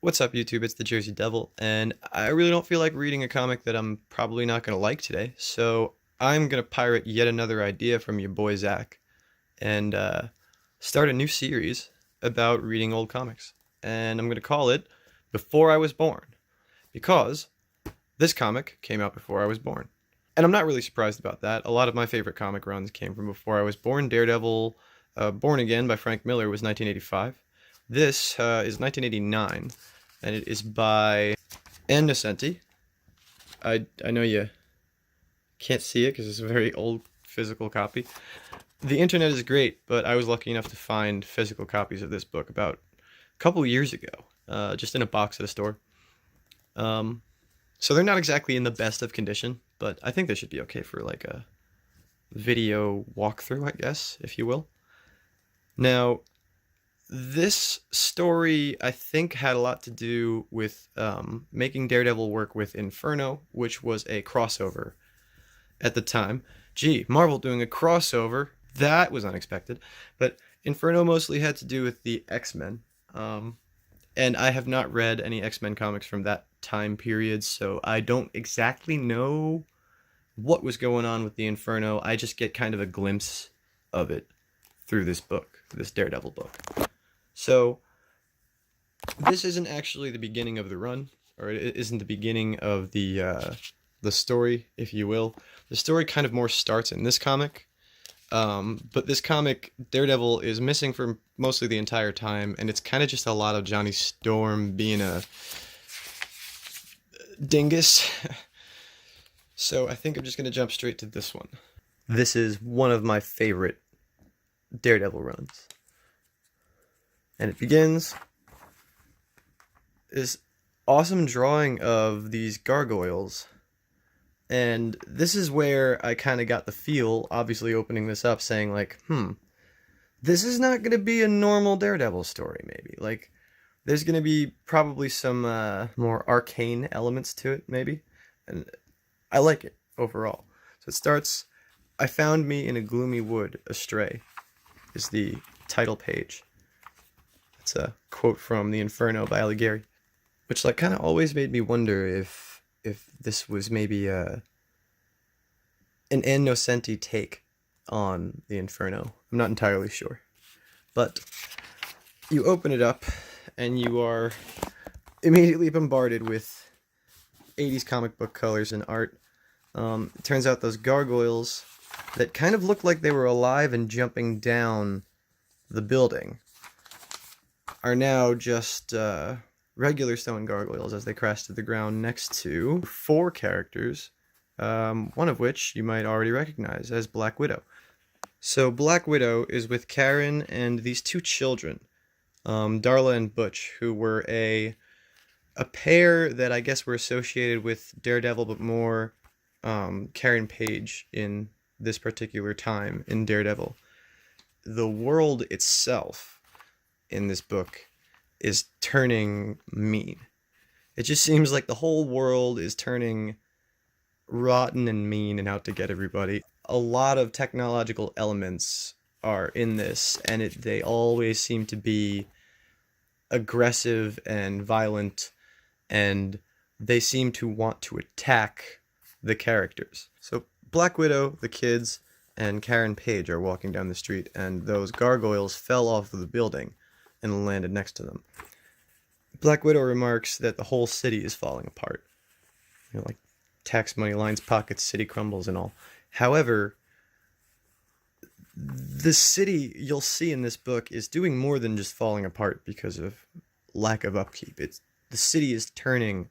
What's up, YouTube? It's the Jersey Devil, and I really don't feel like reading a comic that I'm probably not going to like today, so I'm going to pirate yet another idea from Yaboi Zack and start a new series about reading old comics. And I'm going to call it Before I Was Born, because this comic came out before I was born. And I'm not really surprised about that. A lot of my favorite comic runs came from before I was born. Daredevil, Born Again by Frank Miller was 1985. This is 1989, and it is by Nocenti. I know you can't see it because it's a very old physical copy. The internet is great, but I was lucky enough to find physical copies of this book about a couple years ago, just in a box at a store. So they're not exactly in the best of condition, but I think they should be okay for like a video walkthrough, I guess, if you will. Now, this story, I think, had a lot to do with making Daredevil work with Inferno, which was a crossover at the time. Gee, Marvel doing a crossover. That was unexpected. But Inferno mostly had to do with the X-Men. And I have not read any X-Men comics from that time period, so I don't exactly know what was going on with the Inferno. I just get kind of a glimpse of it through this book, this Daredevil book. So, this isn't actually the beginning of the run, or it isn't the beginning of the story, if you will. The story kind of more starts in this comic, but this comic, Daredevil, is missing for mostly the entire time, and it's kind of just a lot of Johnny Storm being a dingus. So I think I'm just going to jump straight to this one. This is one of my favorite Daredevil runs. And it begins this awesome drawing of these gargoyles. And this is where I kind of got the feel, obviously opening this up, saying like, this is not going to be a normal Daredevil story, maybe. Like, there's going to be probably some more arcane elements to it, maybe. And I like it, overall. So it starts, "I found me in a gloomy wood, astray," is the title page. It's a quote from The Inferno by Alighieri, which like kind of always made me wonder if this was maybe an Nocenti take on The Inferno. I'm not entirely sure. But you open it up, and you are immediately bombarded with 80s comic book colors and art. It turns out those gargoyles that kind of looked like they were alive and jumping down the building are now just regular stone gargoyles as they crash to the ground next to 4 characters, one of which you might already recognize as Black Widow. So Black Widow is with Karen and these 2 children, Darla and Butch, who were a pair that I guess were associated with Daredevil, but more Karen Page in this particular time in Daredevil. The world itself in this book is turning mean. It just seems like the whole world is turning rotten and mean and out to get everybody. A lot of technological elements are in this, and they always seem to be aggressive and violent, and they seem to want to attack the characters. So Black Widow, the kids, and Karen Page are walking down the street, and those gargoyles fell off of the building and landed next to them. Black Widow remarks that the whole city is falling apart. You know, like tax money lines pockets, city crumbles and all. However, the city you'll see in this book is doing more than just falling apart because of lack of upkeep. The city is turning,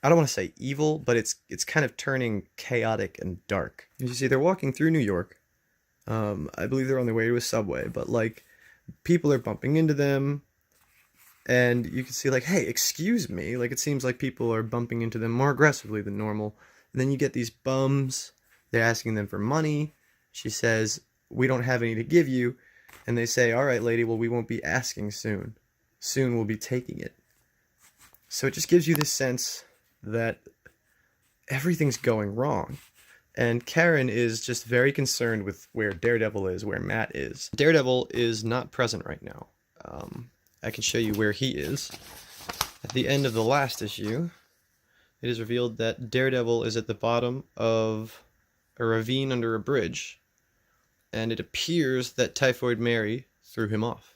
I don't want to say evil, but it's kind of turning chaotic and dark. As you see, they're walking through New York. I believe they're on their way to a subway, but like people are bumping into them, and you can see like, hey, excuse me. Like it seems like people are bumping into them more aggressively than normal. And then you get these bums. They're asking them for money. She says, "We don't have any to give you." And they say, "All right, lady, well, we won't be asking soon. Soon we'll be taking it." So it just gives you this sense that everything's going wrong. And Karen is just very concerned with where Daredevil is, where Matt is. Daredevil is not present right now. I can show you where he is. At the end of the last issue, it is revealed that Daredevil is at the bottom of a ravine under a bridge, and it appears that Typhoid Mary threw him off.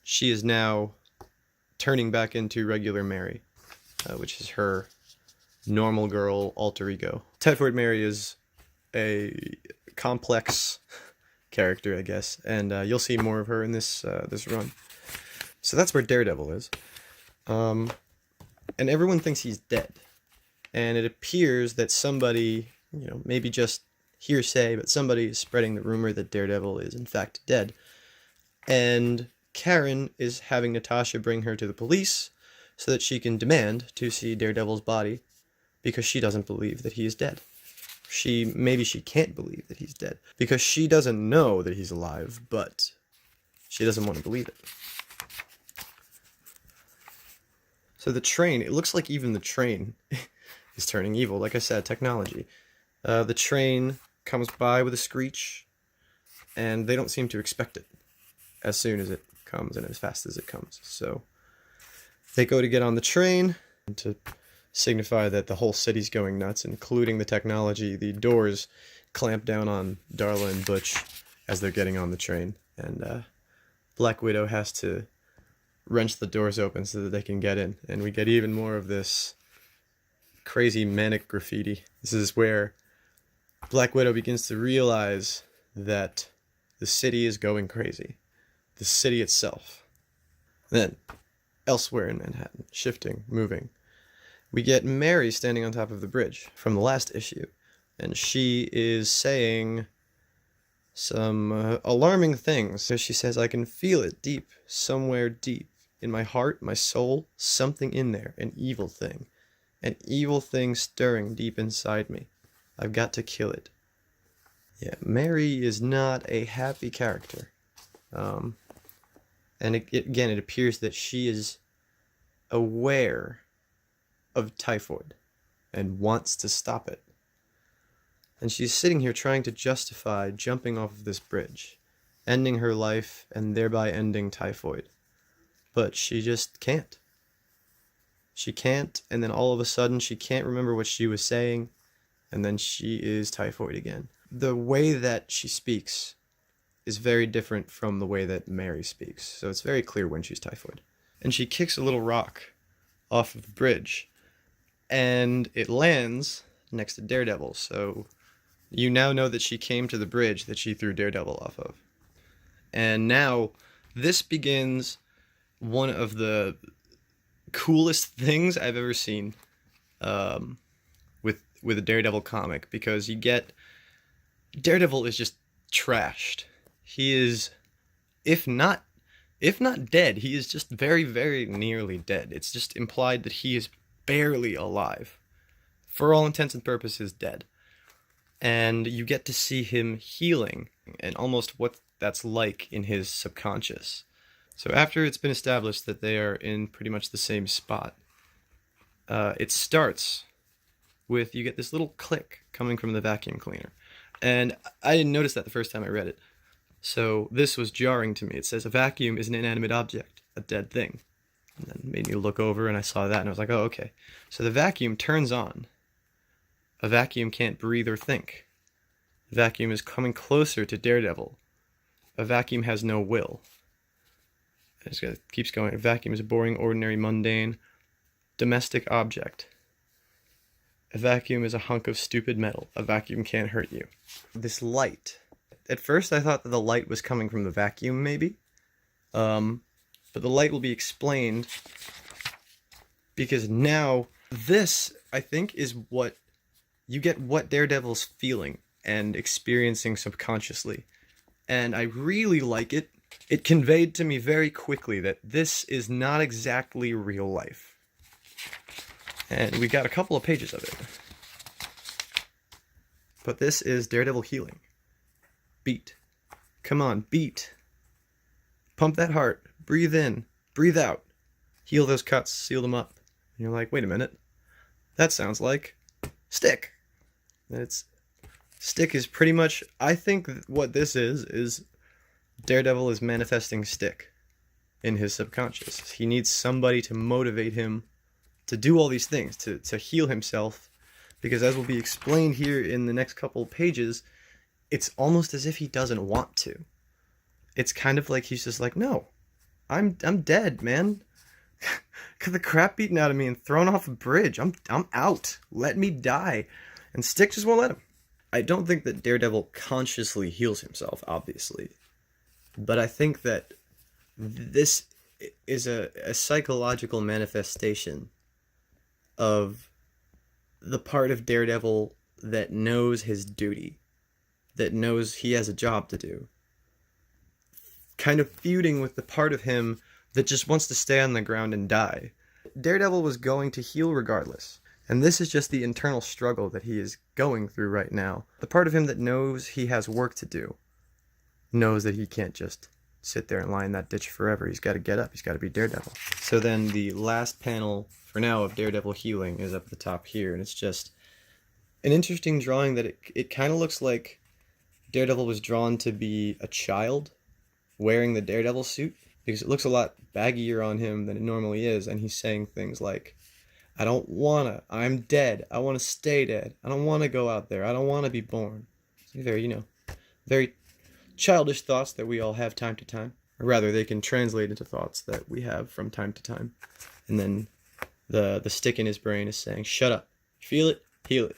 She is now turning back into regular Mary, which is her normal girl alter ego. Typhoid Mary is a complex character, I guess, and you'll see more of her in this run. So that's where Daredevil is. And everyone thinks he's dead. And it appears that somebody, maybe just hearsay, but somebody is spreading the rumor that Daredevil is in fact dead. And Karen is having Natasha bring her to the police so that she can demand to see Daredevil's body, because she doesn't believe that he is dead. Maybe she can't believe that he's dead, because she doesn't know that he's alive, but she doesn't want to believe it. So the train, it looks like even the train is turning evil. Like I said, technology. The train comes by with a screech, and they don't seem to expect it as soon as it comes and as fast as it comes. So they go to get on the train to signify that the whole city's going nuts, including the technology. The doors clamp down on Darla and Butch as they're getting on the train, and Black Widow has to wrench the doors open so that they can get in, and we get even more of this crazy manic graffiti. This is where Black Widow begins to realize that the city is going crazy. The city itself. Then, elsewhere in Manhattan, shifting, moving, we get Mary standing on top of the bridge from the last issue, and she is saying some alarming things. So she says, "I can feel it deep, somewhere deep, in my heart, my soul, something in there, an evil thing stirring deep inside me. I've got to kill it." Yeah, Mary is not a happy character. And it appears that she is aware of typhoid and wants to stop it. And she's sitting here trying to justify jumping off of this bridge, ending her life and thereby ending typhoid. But she just can't. She can't, and then all of a sudden she can't remember what she was saying, and then she is typhoid again. The way that she speaks is very different from the way that Mary speaks, so it's very clear when she's typhoid. And she kicks a little rock off of the bridge, and it lands next to Daredevil, so you now know that she came to the bridge that she threw Daredevil off of. And now this begins one of the coolest things I've ever seen with a Daredevil comic, because you get Daredevil is just trashed. He is, if not dead, he is just very, very nearly dead. It's just implied that he is barely alive, for all intents and purposes dead. And you get to see him healing and almost what that's like in his subconscious. So after it's been established that they are in pretty much the same spot, it starts with, you get this little click coming from the vacuum cleaner. And I didn't notice that the first time I read it. So this was jarring to me. It says, "A vacuum is an inanimate object, a dead thing." And then it made me look over, and I saw that, and I was like, oh, okay. So the vacuum turns on. A vacuum can't breathe or think. The vacuum is coming closer to Daredevil. A vacuum has no will. It keeps going. A vacuum is a boring, ordinary, mundane, domestic object. A vacuum is a hunk of stupid metal. A vacuum can't hurt you. This light. At first I thought that the light was coming from the vacuum, maybe. But the light will be explained, because now this, I think, is what you get, what Daredevil's feeling and experiencing subconsciously. And I really like it. It conveyed to me very quickly that this is not exactly real life. And we got a couple of pages of it. But this is Daredevil healing. Beat. Come on, beat. Pump that heart. Breathe in. Breathe out. Heal those cuts. Seal them up. And you're like, wait a minute. That sounds like Stick. And Stick is pretty much, I think what this is Daredevil is manifesting Stick. in his subconscious. He needs somebody to motivate him to do all these things, to heal himself, because as will be explained here in the next couple pages, it's almost as if he doesn't want to. It's kind of like he's just like, no, I'm dead, man. Got the crap beaten out of me and thrown off a bridge. I'm out. Let me die. And Stick just won't let him. I don't think that Daredevil consciously heals himself, obviously. But I think that this is a psychological manifestation of the part of Daredevil that knows his duty, that knows he has a job to do, kind of feuding with the part of him that just wants to stay on the ground and die. Daredevil was going to heal regardless, and this is just the internal struggle that he is going through right now. The part of him that knows he has work to do, knows that he can't just sit there and lie in that ditch forever. He's got to get up. He's got to be Daredevil. So then the last panel for now of Daredevil healing is up at the top here, and it's just an interesting drawing that it kind of looks like Daredevil was drawn to be a child wearing the Daredevil suit, because it looks a lot baggier on him than it normally is, and he's saying things like, I don't wanna, I'm dead, I wanna stay dead, I don't wanna go out there, I don't wanna be born. It's very, very childish thoughts that we all have time to time. Or rather, they can translate into thoughts that we have from time to time. And then the stick in his brain is saying, shut up, feel it, heal it.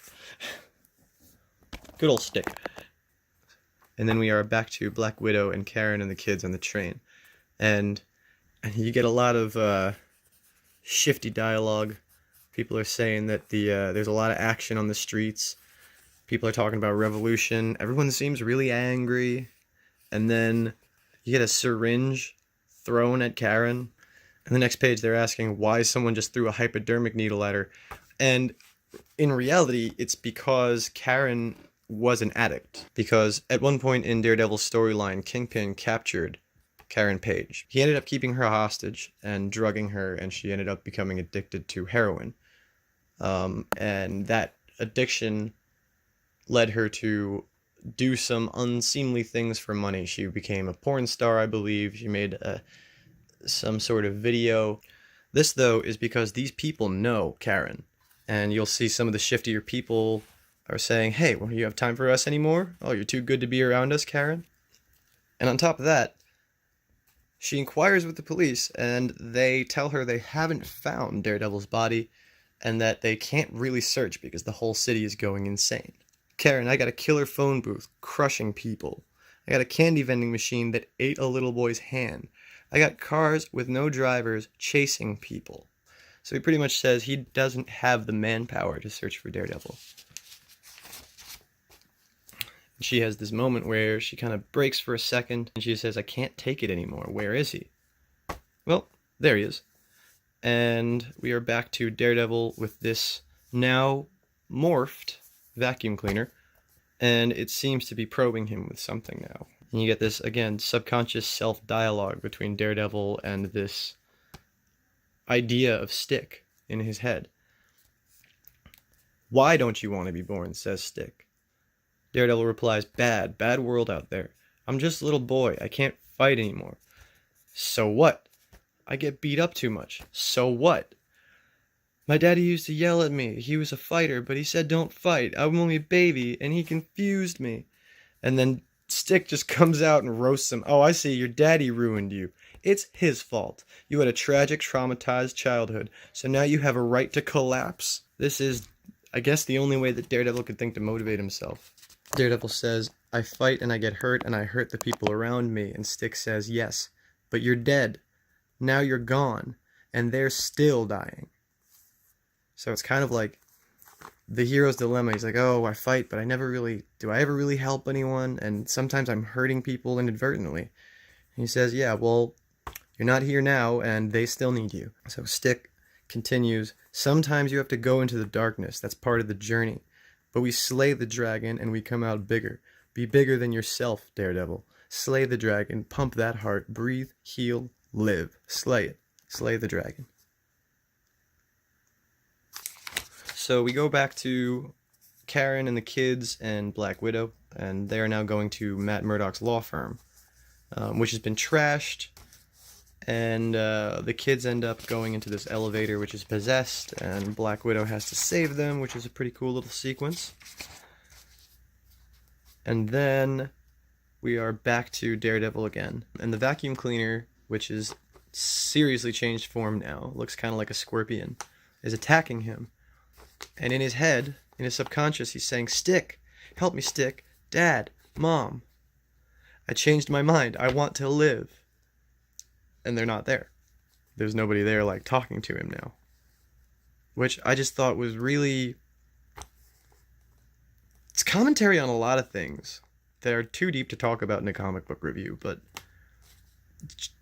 Good old Stick. And then we are back to Black Widow and Karen and the kids on the train. And you get a lot of shifty dialogue. People are saying that there's a lot of action on the streets. People are talking about revolution. Everyone seems really angry. And then you get a syringe thrown at Karen. And the next page they're asking why someone just threw a hypodermic needle at her. And in reality, it's because Karen was an addict. Because at one point in Daredevil's storyline, Kingpin captured Karen Page. He ended up keeping her hostage and drugging her, and she ended up becoming addicted to heroin. And that addiction led her to do some unseemly things for money. She became a porn star, I believe. She made some sort of video. This, though, is because these people know Karen. And you'll see some of the shiftier people are saying, hey, well, you have time for us anymore? Oh, you're too good to be around us, Karen? And on top of that, she inquires with the police, and they tell her they haven't found Daredevil's body, and that they can't really search because the whole city is going insane. Karen, I got a killer phone booth crushing people. I got a candy vending machine that ate a little boy's hand. I got cars with no drivers chasing people. So he pretty much says he doesn't have the manpower to search for Daredevil. She has this moment where she kind of breaks for a second, and she says, I can't take it anymore. Where is he? Well, there he is. And we are back to Daredevil with this now morphed vacuum cleaner, and it seems to be probing him with something now. And you get this, again, subconscious self-dialogue between Daredevil and this idea of Stick in his head. Why don't you want to be born, says Stick. Daredevil replies, bad world out there. I'm just a little boy, I can't fight anymore. So what? I get beat up too much. So what? My daddy used to yell at me. He was a fighter, but he said don't fight. I'm only a baby, and he confused me. And then Stick just comes out and roasts him. Oh, I see, your daddy ruined you. It's his fault. You had a tragic, traumatized childhood, so now you have a right to collapse? This is, I guess, the only way that Daredevil could think to motivate himself. Daredevil says, I fight and I get hurt and I hurt the people around me. And Stick says, yes, but you're dead. Now you're gone, and they're still dying. So it's kind of like the hero's dilemma. He's like, oh, I fight, but do I ever really help anyone? And sometimes I'm hurting people inadvertently. And he says, yeah, well, you're not here now, and they still need you. So Stick continues, sometimes you have to go into the darkness. That's part of the journey. But we slay the dragon, and we come out bigger. Be bigger than yourself, Daredevil. Slay the dragon, pump that heart, breathe, heal, live. Slay it. Slay the dragon. So we go back to Karen and the kids and Black Widow, and they are now going to Matt Murdock's law firm, which has been trashed, And the kids end up going into this elevator which is possessed, and Black Widow has to save them, which is a pretty cool little sequence. And then we are back to Daredevil again. And the vacuum cleaner, which is seriously changed form now, looks kind of like a scorpion, is attacking him. And in his head, in his subconscious, he's saying, "Stick! Help me, Stick! Dad! Mom! I changed my mind. I want to live." And they're not there. There's nobody there, like, talking to him now. Which I just thought was really... It's commentary on a lot of things that are too deep to talk about in a comic book review, but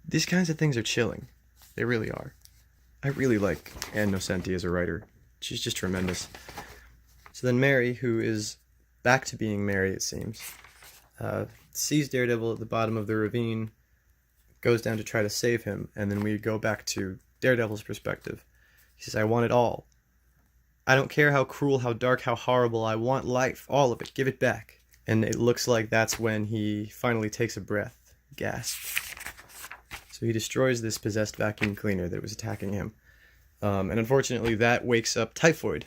these kinds of things are chilling. They really are. I really like Ann Nocenti as a writer. She's just tremendous. So then Mary, who is back to being Mary, it seems, sees Daredevil at the bottom of the ravine, goes down to try to save him, and then we go back to Daredevil's perspective. He says, "I want it all. I don't care how cruel, how dark, how horrible. I want life, all of it. Give it back." And it looks like that's when he finally takes a breath. Gasp. So he destroys this possessed vacuum cleaner that was attacking him. And unfortunately, that wakes up Typhoid,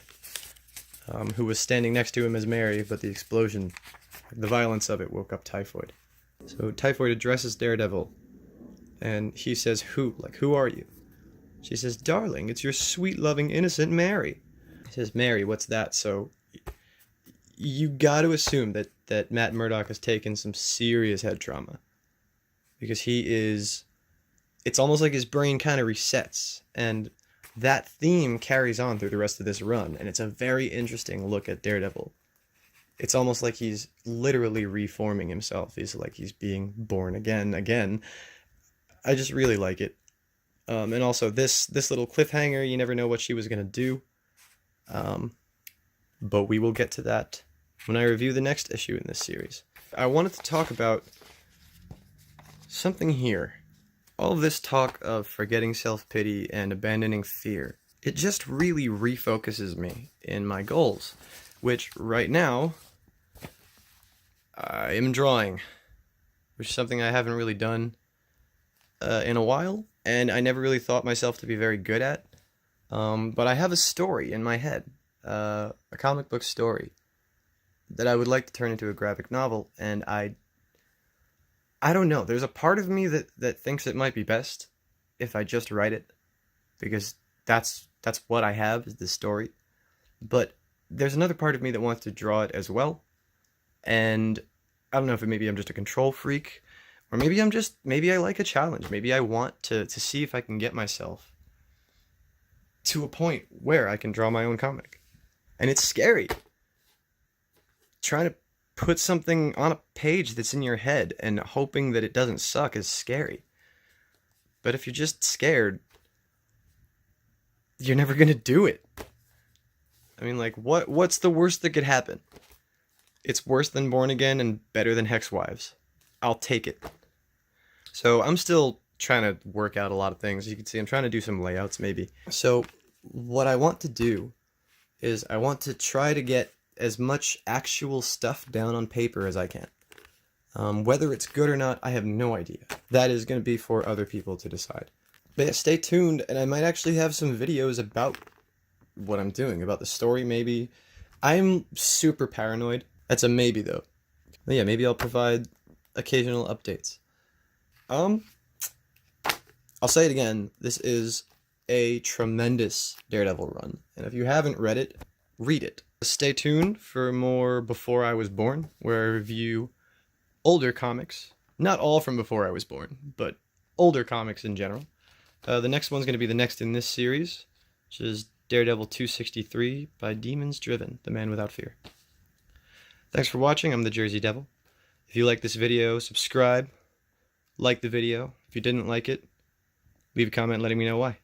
who was standing next to him as Mary, but the explosion, the violence of it, woke up Typhoid. So Typhoid addresses Daredevil, and he says, "Who? Like, who are you?" She says, "Darling, it's your sweet, loving, innocent Mary." He says, "Mary, what's that?" So you got to assume that Matt Murdock has taken some serious head trauma, because he is... It's almost like his brain kind of resets, and that theme carries on through the rest of this run, and it's a very interesting look at Daredevil. It's almost like he's literally reforming himself. He's like he's being born again. I just really like it. And also this little cliffhanger, you never know what she was going to do. But we will get to that when I review the next issue in this series. I wanted to talk about something here. All of this talk of forgetting self-pity and abandoning fear, it just really refocuses me in my goals, which right now I am drawing, which is something I haven't really done in a while, and I never really thought myself to be very good at. But I have a story in my head, a comic book story, that I would like to turn into a graphic novel, and I don't know, there's a part of me that thinks it might be best if I just write it, because that's what I have, is this story. But there's another part of me that wants to draw it as well, and I don't know if maybe I'm just a control freak, or maybe I like a challenge. Maybe I want to see if I can get myself to a point where I can draw my own comic. And it's scary. Trying to put something on a page that's in your head and hoping that it doesn't suck is scary. But if you're just scared, you're never gonna do it. I mean, like, what's the worst that could happen? It's worse than Born Again and better than Hex Wives. I'll take it. So I'm still trying to work out a lot of things. As you can see, I'm trying to do some layouts maybe. So what I want to do is I want to try to get as much actual stuff down on paper as I can. Whether it's good or not, I have no idea. That is going to be for other people to decide. But yeah, stay tuned, and I might actually have some videos about what I'm doing, about the story maybe. I'm super paranoid. That's a maybe though. But yeah, maybe I'll provide occasional updates. I'll say it again, this is a tremendous Daredevil run, and if you haven't read it, read it. Stay tuned for more Before I Was Born, where I review older comics. Not all from before I was born, but older comics in general. The next one's going to be the next in this series, which is Daredevil 263 by Demons Driven, The Man Without Fear. Thanks for watching. I'm the Jersey Devil. If you like this video, subscribe, like the video. If you didn't like it, leave a comment letting me know why.